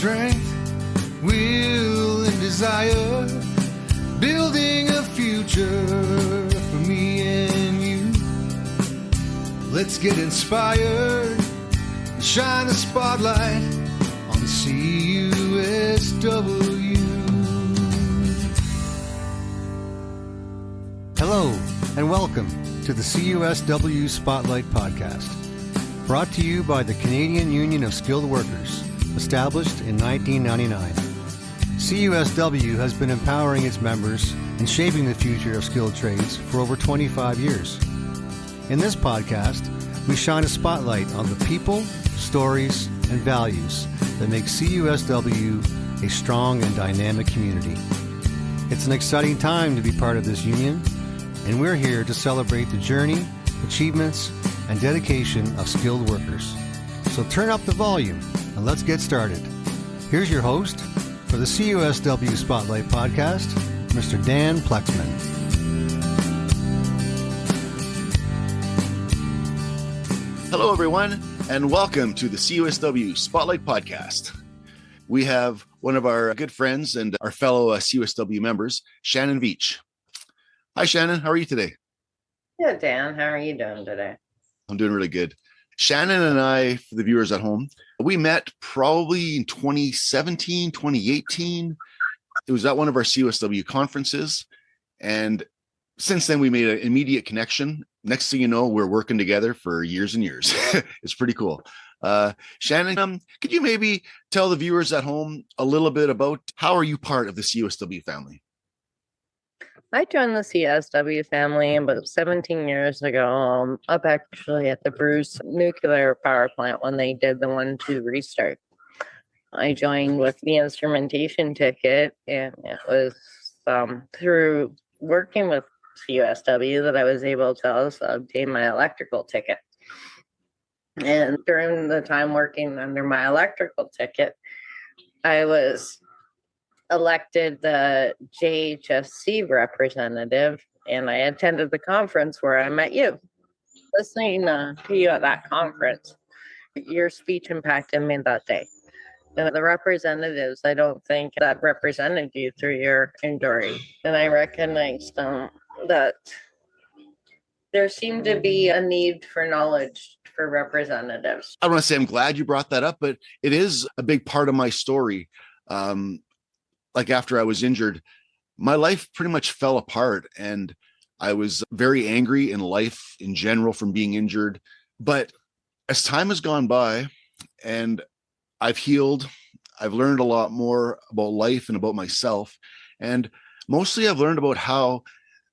strength, will, and desire, building a future for me and you. Let's get inspired and shine a spotlight on the CUSW. Hello, and welcome to the CUSW Spotlight Podcast, brought to you by the Canadian Union of Skilled Workers, established in 1999. CUSW has been empowering its members and shaping the future of skilled trades for over 25 years. In this podcast, we shine a spotlight on the people, stories, and values that make CUSW a strong and dynamic community. It's an exciting time to be part of this union, and we're here to celebrate the journey, achievements, and dedication of skilled workers. So turn up the volume and let's get started. Here's your host for the CUSW Spotlight Podcast, Mr. Dan Plexman. Hello, everyone, and welcome to the CUSW Spotlight Podcast. We have one of our good friends and our fellow CUSW members, Shannon and Veitch. Hi, Shannon. How are you today? Good, Dan. How are you doing today? I'm doing really good. Shannon and I, for the viewers at home, we met probably in 2017, 2018. It was at one of our CUSW conferences. And since then, we made an immediate connection. Next thing you know, we're working together for years and years. It's pretty cool. Shannon, could you maybe tell the viewers at home a little bit about how are you part of the CUSW family? I joined the CSW family about 17 years ago, up actually at the Bruce nuclear power plant when they did the 1-2 restart. I joined with the instrumentation ticket, and it was through working with CUSW that I was able to also obtain my electrical ticket. And during the time working under my electrical ticket, I was elected the JHSC representative, and I attended the conference where I met you. Listening to you at that conference, your speech impacted me that day. And the representatives, I don't think that represented you through your injury. And I recognized that there seemed to be a need for knowledge for representatives. I don't want to say I'm glad you brought that up, but it is a big part of my story. Like after I was injured, my life pretty much fell apart, and I was very angry in life in general from being injured. But as time has gone by and I've healed, I've learned a lot more about life and about myself. And mostly I've learned about how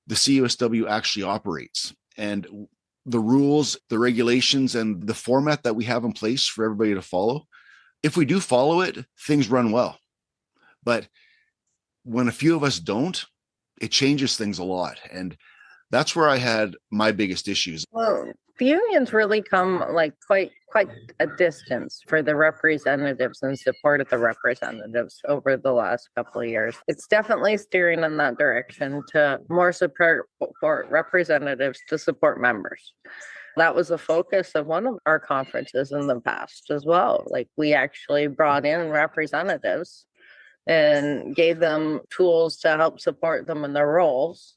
the CUSW actually operates and the rules, the regulations, and the format that we have in place for everybody to follow. If we do follow it, things run well. But when a few of us don't, it changes things a lot. And that's where I had my biggest issues. Well, the unions really come like quite a distance for the representatives and support of the representatives over the last couple of years. It's definitely steering in that direction to more support for representatives to support members. That was a focus of one of our conferences in the past as well. Like we actually brought in representatives and gave them tools to help support them in their roles.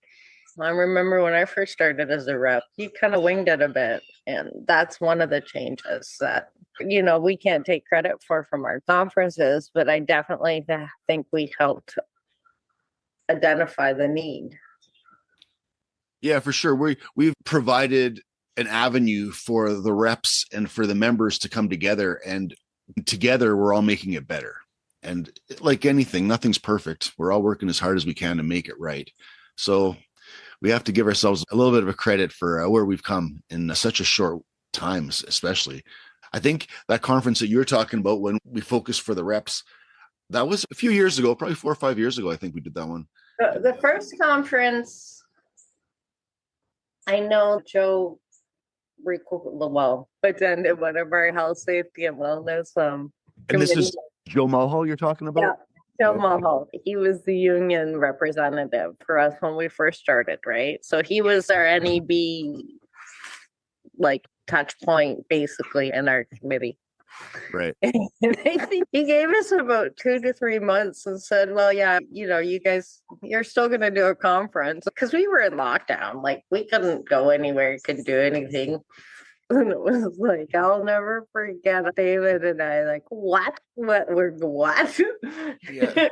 I remember when I first started as a rep, you kind of winged it a bit. And that's one of the changes that, we can't take credit for from our conferences, but I definitely think we helped identify the need. Yeah, for sure. We've provided an avenue for the reps and for the members to come together, and together we're all making it better. And like anything, nothing's perfect. We're all working as hard as we can to make it right. So we have to give ourselves a little bit of a credit for where we've come in such a short time, especially. I think that conference that you're talking about when we focused for the reps, that was a few years ago, probably 4 or 5 years ago. I think we did that one. The first conference, I know Joe attended one of our health, safety, and wellness and this is Joe Mulhall you're talking about? Yeah, Joe Mulhall. He was the union representative for us when we first started, right? So he was our NEB touch point basically in our committee. Right. And I think he gave us about 2 to 3 months and said, well, yeah, you guys, you're still going to do a conference because we were in lockdown. Like we couldn't go anywhere, couldn't do anything. And it was like, I'll never forget David and I like, what? What? Yeah.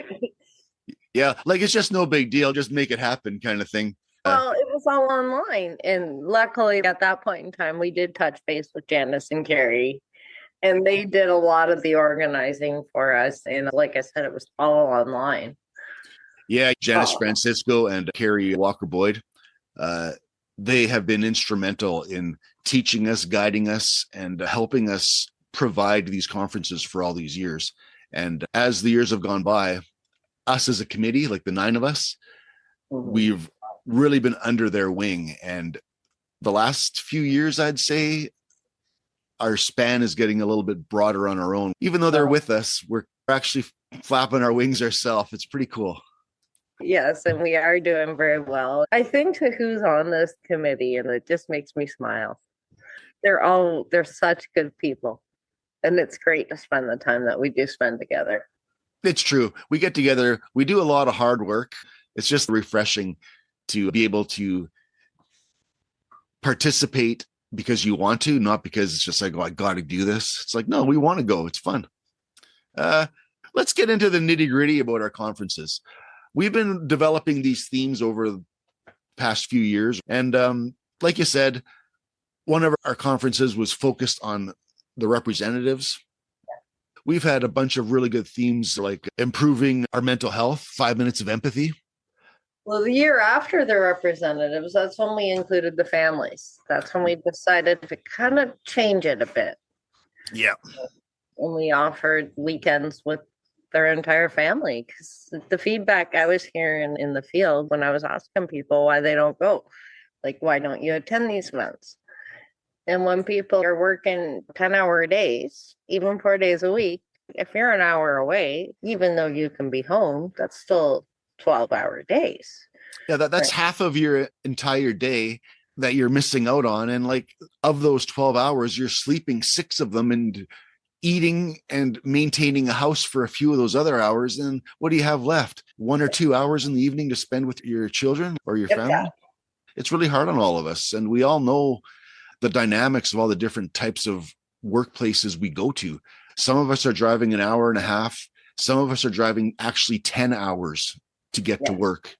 Yeah. Like it's just no big deal. Just make it happen kind of thing. Well, it was all online. And luckily at that point in time, we did touch base with Janice and Carrie. And they did a lot of the organizing for us. And like I said, it was all online. Yeah. Janice Francisco and Carrie Walker-Boyd, they have been instrumental in teaching us, guiding us, and helping us provide these conferences for all these years. And as the years have gone by, us as a committee, like the 9 of us, we've really been under their wing. And the last few years, I'd say, our span is getting a little bit broader on our own. Even though they're with us, we're actually flapping our wings ourselves. It's pretty cool. Yes, and we are doing very well. I think to who's on this committee, and it just makes me smile. They're such good people. And it's great to spend the time that we do spend together. It's true. We get together, we do a lot of hard work. It's just refreshing to be able to participate because you want to, not because it's just like, oh, I got to do this. It's like, no, we want to go. It's fun. Let's get into the nitty gritty about our conferences. We've been developing these themes over the past few years. And like you said, one of our conferences was focused on the representatives. We've had a bunch of really good themes like improving our mental health, 5 minutes of empathy. Well, the year after the representatives, that's when we included the families. That's when we decided to kind of change it a bit. Yeah. And we offered weekends with their entire family, because the feedback I was hearing in the field when I was asking people why they don't go, like, why don't you attend these events? And when people are working 10-hour days, even 4 days a week, if you're an hour away, even though you can be home, that's still 12-hour days. Yeah, that's half of your entire day that you're missing out on. And like of those 12 hours, you're sleeping 6 of them and eating and maintaining a house for a few of those other hours. And what do you have left? 1 or 2 hours in the evening to spend with your children or your family? Yeah. It's really hard on all of us. And we all know the dynamics of all the different types of workplaces we go to. Some of us are driving an hour and a half. Some of us are driving actually 10 hours to get to work.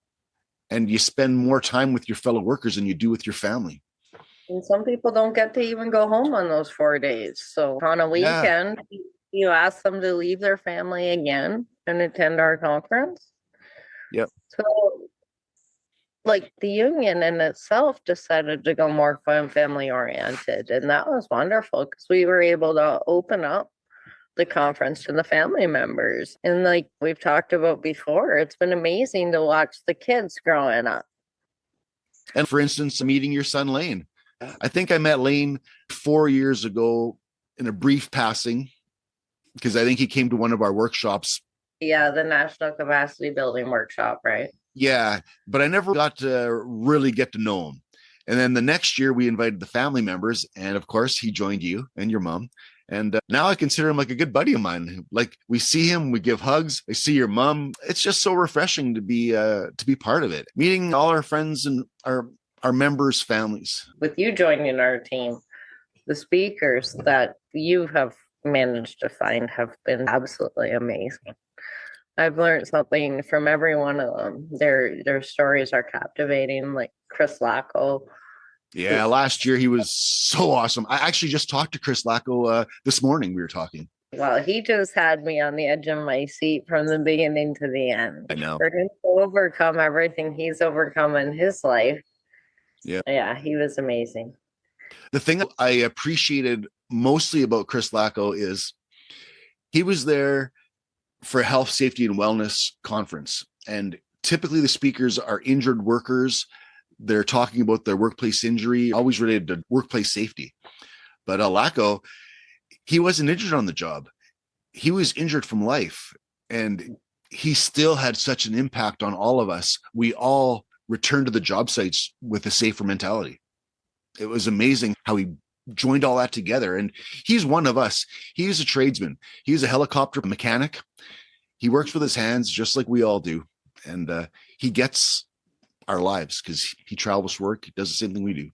And you spend more time with your fellow workers than you do with your family. And some people don't get to even go home on those 4 days. So on a weekend, you ask them to leave their family again and attend our conference. Yep. So like the union in itself decided to go more family oriented. And that was wonderful because we were able to open up the conference to the family members. And like we've talked about before, it's been amazing to watch the kids growing up. And for instance, meeting your son, Lane. I think I met Lane 4 years ago in a brief passing because I think he came to one of our workshops. Yeah, the National Capacity Building Workshop, right? Yeah, but I never got to really get to know him. And then the next year we invited the family members. And of course, he joined you and your mom. And now I consider him like a good buddy of mine. Like we see him, we give hugs. I see your mom. It's just so refreshing to be part of it. Meeting all our friends and our members' families. With you joining our team, the speakers that you have managed to find have been absolutely amazing. I've learned something from every one of them. Their stories are captivating, like Chris Lacko. Yeah, last year he was so awesome. I actually just talked to Chris Lacko this morning. We were talking. Well, he just had me on the edge of my seat from the beginning to the end. I know. For him to overcome everything he's overcome in his life. Yeah, he was amazing. The thing I appreciated mostly about Chris Lacko is he was there for a health, safety, and wellness conference. And typically the speakers are injured workers. They're talking about their workplace injury, always related to workplace safety. But Lacko, he wasn't injured on the job. He was injured from life. And he still had such an impact on all of us. We all returned to the job sites with a safer mentality. It was amazing how he joined all that together. And he's one of us. He's a tradesman. He's a helicopter mechanic. He works with his hands just like we all do. And he gets our lives because he travels for work. He does the same thing we do.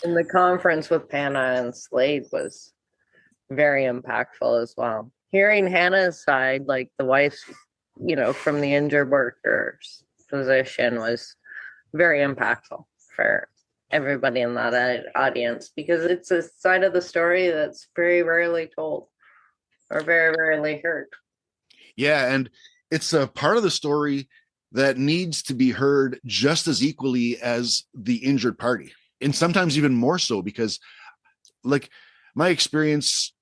And the conference with Hannah and Slade was very impactful as well. Hearing Hannah's side, like the wife, from the injured workers position, was very impactful for everybody in that audience, because it's a side of the story that's very rarely told or very rarely heard. Yeah, and it's a part of the story that needs to be heard just as equally as the injured party, and sometimes even more so, because like my experience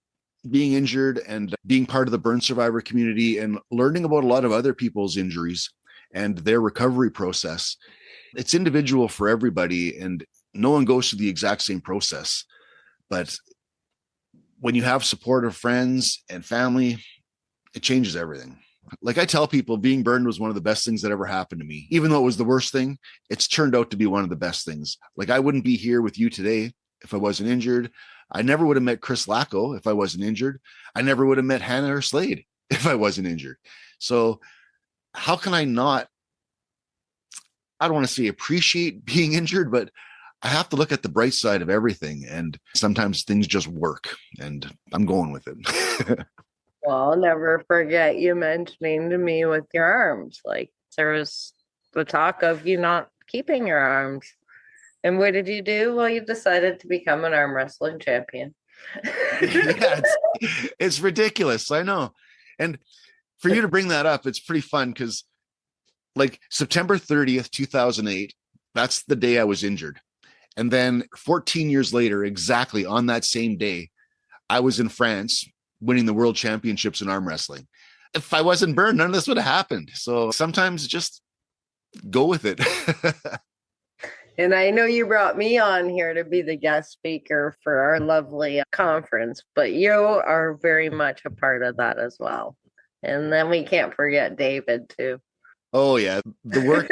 being injured and being part of the burn survivor community and learning about a lot of other people's injuries and their recovery process, it's individual for everybody, and no one goes through the exact same process. But when you have supportive friends and family, it changes everything. Like I tell people, being burned was one of the best things that ever happened to me. Even though it was the worst thing, it's turned out to be one of the best things. Like I wouldn't be here with you today if I wasn't injured. I never would have met Chris Lacko if I wasn't injured. I never would have met Hannah or Slade if I wasn't injured. So how can I not, I don't want to say appreciate being injured, but I have to look at the bright side of everything. And sometimes things just work, and I'm going with it. Well, I'll never forget you mentioning to me with your arms. Like there was the talk of you not keeping your arms. And what did you do? Well, you decided to become an arm wrestling champion. Yeah, it's ridiculous. I know. And for you to bring that up, it's pretty fun because like September 30th, 2008, that's the day I was injured. And then 14 years later, exactly on that same day, I was in France winning the world championships in arm wrestling. If I wasn't burned, none of this would have happened. So sometimes just go with it. And I know you brought me on here to be the guest speaker for our lovely conference, but you are very much a part of that as well. And then we can't forget David too. Oh yeah. The work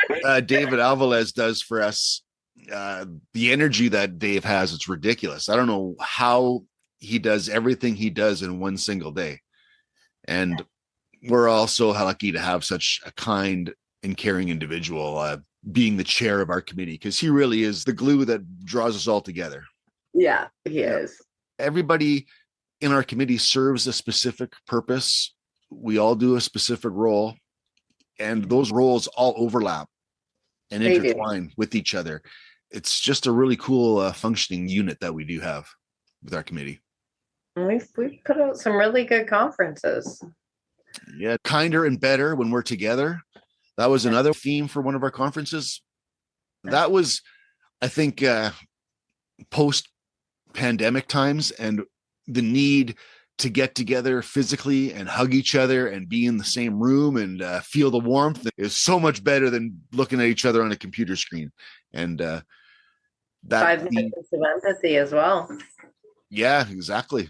David Alvarez does for us, the energy that Dave has, it's ridiculous. I don't know how he does everything he does in one single day. And we're also lucky to have such a kind and caring individual being the chair of our committee, because he really is the glue that draws us all together. Yeah, he is. Everybody in our committee serves a specific purpose. We all do a specific role, and those roles all overlap and intertwine with each other. It's just a really cool functioning unit that we do have with our committee. We've put out some really good conferences. Yeah, kinder and better when we're together. That was another theme for one of our conferences. That was, I think, post-pandemic times, and the need to get together physically and hug each other and be in the same room and feel the warmth is so much better than looking at each other on a computer screen. And that 5 minutes of empathy as well. Yeah, exactly.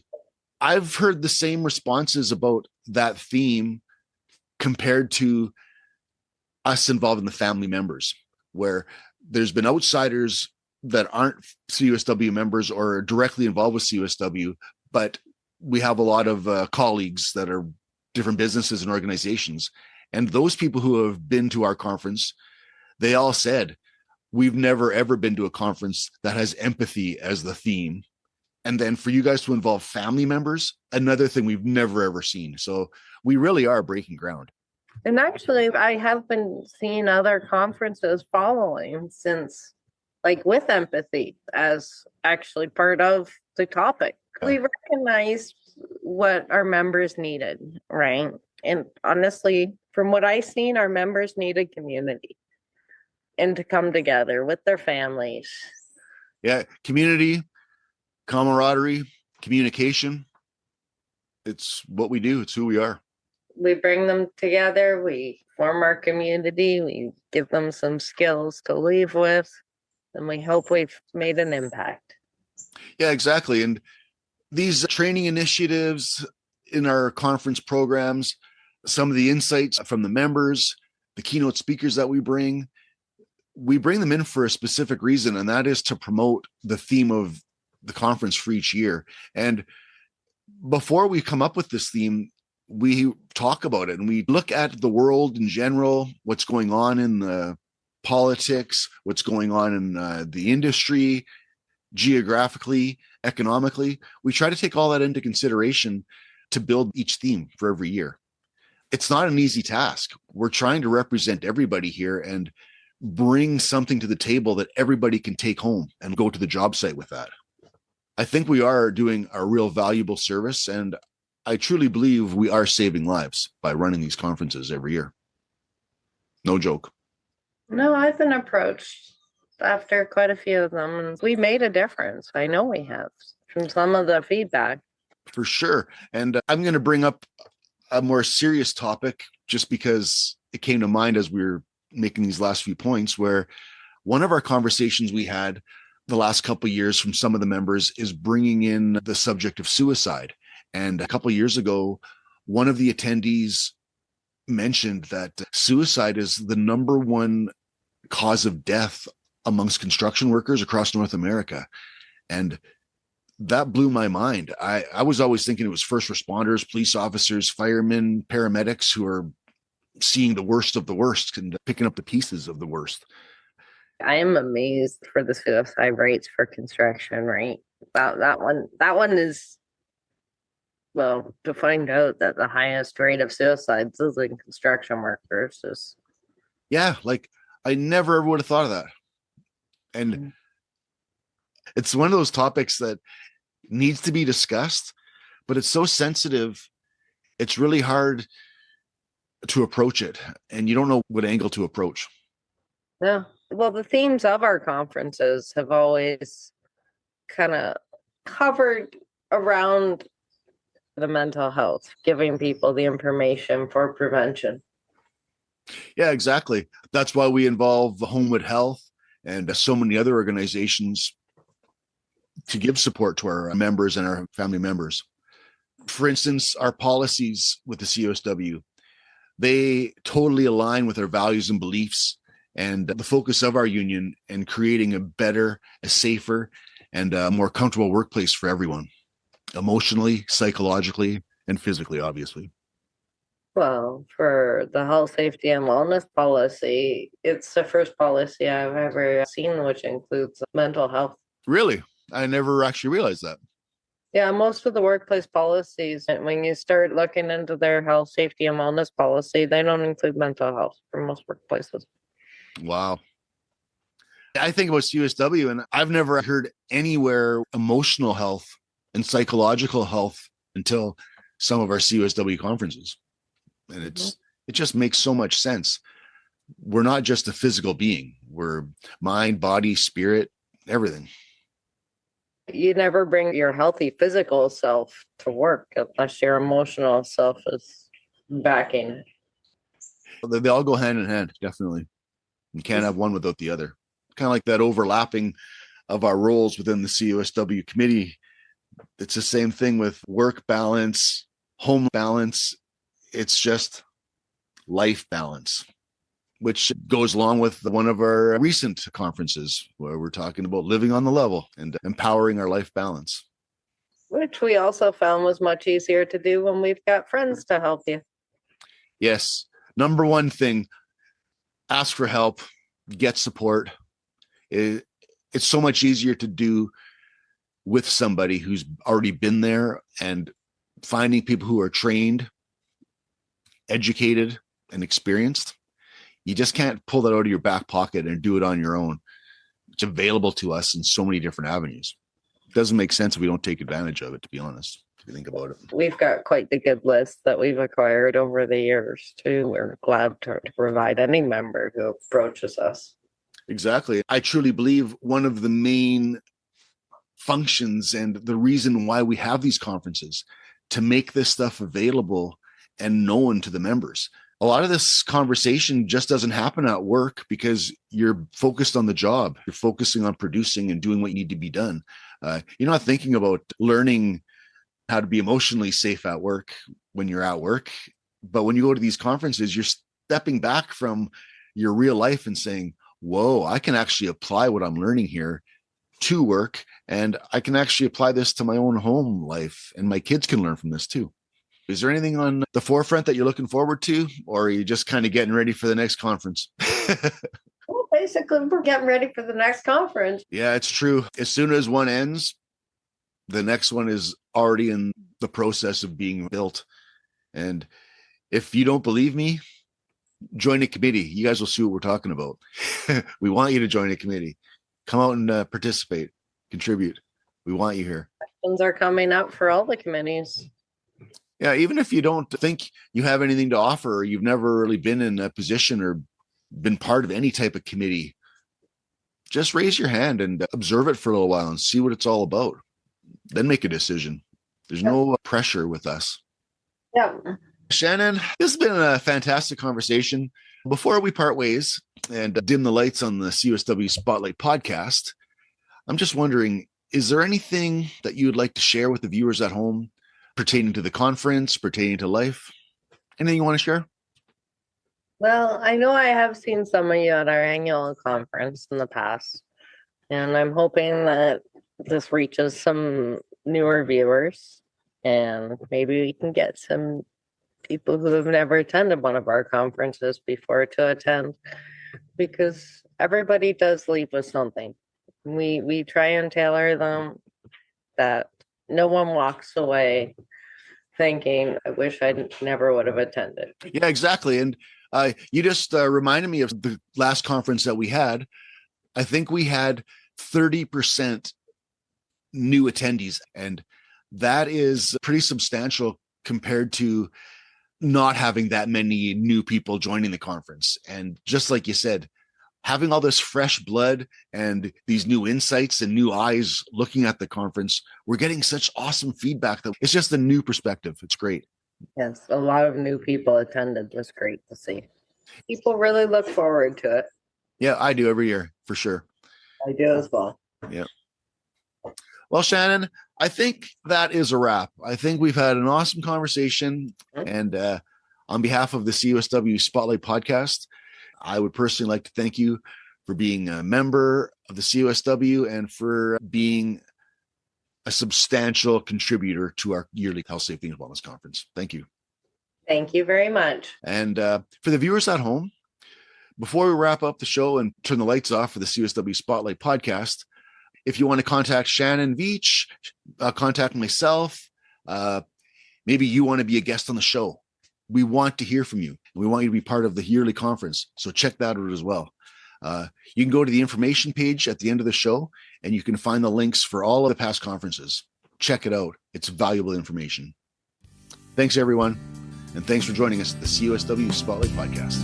I've heard the same responses about that theme compared to us involved in the family members, where there's been outsiders that aren't CUSW members or directly involved with CUSW, but we have a lot of colleagues that are different businesses and organizations. And those people who have been to our conference, they all said, we've never, ever been to a conference that has empathy as the theme. And then for you guys to involve family members, another thing we've never, ever seen. So we really are breaking ground. And actually, I have been seeing other conferences following since, like with empathy as actually part of the topic. We recognized what our members needed, right? And honestly, from what I've seen, our members needed community and to come together with their families. Yeah, community, camaraderie, communication. It's what we do. It's who we are. We bring them together. We form our community. We give them some skills to leave with, and we hope we've made an impact. Yeah, exactly. And these training initiatives in our conference programs, some of the insights from the members, the keynote speakers that we bring them in for a specific reason, and that is to promote the theme of the conference for each year. And before we come up with this theme, we talk about it and we look at the world in general, what's going on in the politics, what's going on in the industry, geographically, economically. We try to take all that into consideration to build each theme for every year. It's not an easy task. We're trying to represent everybody here and bring something to the table that everybody can take home and go to the job site with that. I think we are doing a real valuable service, and I truly believe we are saving lives by running these conferences every year. No joke. No, I've been approached after quite a few of them, and we made a difference. I know we have from some of the feedback. For sure. And I'm going to bring up a more serious topic just because it came to mind as we were making these last few points, where one of our conversations we had the last couple of years from some of the members is bringing in the subject of suicide. And a couple of years ago, one of the attendees mentioned that suicide is the number one cause of death amongst construction workers across North America. And that blew my mind. I was always thinking it was first responders, police officers, firemen, paramedics who are seeing the worst of the worst and picking up the pieces of the worst. I am amazed for the suicide rates for construction, right? That one is, well, to find out that the highest rate of suicides is in construction workers is. Yeah, like I never would have thought of that. And it's one of those topics that needs to be discussed, but it's so sensitive. It's really hard to approach it, and you don't know what angle to approach. Yeah. Well, the themes of our conferences have always kind of covered around the mental health, giving people the information for prevention. Yeah, exactly. That's why we involve the 𝗏𝗏 Health and so many other organizations to give support to our members and our family members. For instance, our policies with the CUSW, they totally align with our values and beliefs and the focus of our union in creating a better, a safer, and a more comfortable workplace for everyone, emotionally, psychologically, and physically, obviously. Well, for the health, safety, and wellness policy, it's the first policy I've ever seen which includes mental health. Really? I never actually realized that. Yeah, most of the workplace policies, when you start looking into their health, safety, and wellness policy, they don't include mental health for most workplaces. Wow. I think about CUSW, and I've never heard anywhere emotional health and psychological health until some of our CUSW conferences. And it just makes so much sense. We're not just a physical being. We're mind, body, spirit, everything. You never bring your healthy physical self to work unless your emotional self is backing it. They all go hand in hand, definitely. You can't have one without the other. Kind of like that overlapping of our roles within the CUSW committee. It's the same thing with work balance, home balance. It's just life balance, which goes along with one of our recent conferences where we're talking about living on the level and empowering our life balance. Which we also found was much easier to do when we've got friends to help you. Yes. Number one thing, ask for help, get support. It's so much easier to do with somebody who's already been there, and finding people who are trained, educated, and experienced. You just can't pull that out of your back pocket and do it on your own. It's available to us in so many different avenues. It doesn't make sense if we don't take advantage of it, to be honest, if you think about it. We've got quite the good list that we've acquired over the years, too. We're glad to provide any member who approaches us. Exactly. I truly believe one of the main functions and the reason why we have these conferences to make this stuff available and known to the members. A lot of this conversation just doesn't happen at work because you're focused on the job. You're focusing on producing and doing what you need to be done. You're not thinking about learning how to be emotionally safe at work when you're at work. But when you go to these conferences, you're stepping back from your real life and saying, whoa, I can actually apply what I'm learning here to work, and I can actually apply this to my own home life, and my kids can learn from this too. Is there anything on the forefront that you're looking forward to, or are you just kind of getting ready for the next conference? Well, basically, we're getting ready for the next conference. Yeah, it's true. As soon as one ends, the next one is already in the process of being built. And if you don't believe me, join a committee. You guys will see what we're talking about. We want you to join a committee. Come out and participate, contribute. We want you here. Questions are coming up for all the committees. Yeah, even if you don't think you have anything to offer, or you've never really been in a position or been part of any type of committee, just raise your hand and observe it for a little while and see what it's all about. Then make a decision. There's no pressure with us. Yeah. Shannon, this has been a fantastic conversation. Before we part ways and dim the lights on the CUSW Spotlight podcast, I'm just wondering, is there anything that you would like to share with the viewers at home pertaining to the conference, pertaining to life? Anything you want to share? Well, I know I have seen some of you at our annual conference in the past, and I'm hoping that this reaches some newer viewers, and maybe we can get some people who have never attended one of our conferences before to attend, because everybody does leave with something. We try and tailor them that no one walks away thinking, I wish I never would have attended. Yeah, exactly. And you just reminded me of the last conference that we had. I think we had 30% new attendees, and that is pretty substantial compared to not having that many new people joining the conference. And just like you said, having all this fresh blood and these new insights and new eyes looking at the conference, we're getting such awesome feedback that it's just a new perspective. It's great. Yes, a lot of new people attended. It was great to see. People really look forward to it. Yeah, I do every year for sure. I do as well. Yeah. Well, Shannon, I think that is a wrap. I think we've had an awesome conversation. And on behalf of the CUSW Spotlight podcast, I would personally like to thank you for being a member of the CUSW and for being a substantial contributor to our yearly Health, Safety, and Wellness Conference. Thank you. Thank you very much. And for the viewers at home, before we wrap up the show and turn the lights off for the CUSW Spotlight podcast, if you want to contact Shannon Veitch, contact myself, maybe you want to be a guest on the show. We want to hear from you. We want you to be part of the yearly conference. So check that out as well. You can go to the information page at the end of the show, and you can find the links for all of the past conferences. Check it out. It's valuable information. Thanks, everyone. And thanks for joining us at the CUSW Spotlight Podcast.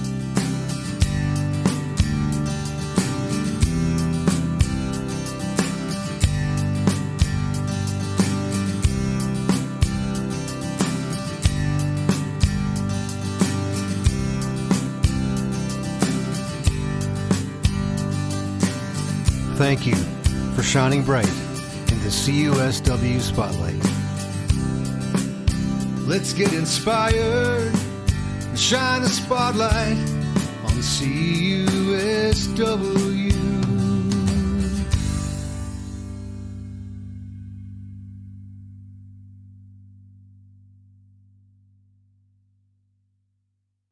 Thank you for shining bright in the CUSW Spotlight. Let's get inspired and shine a spotlight on the CUSW.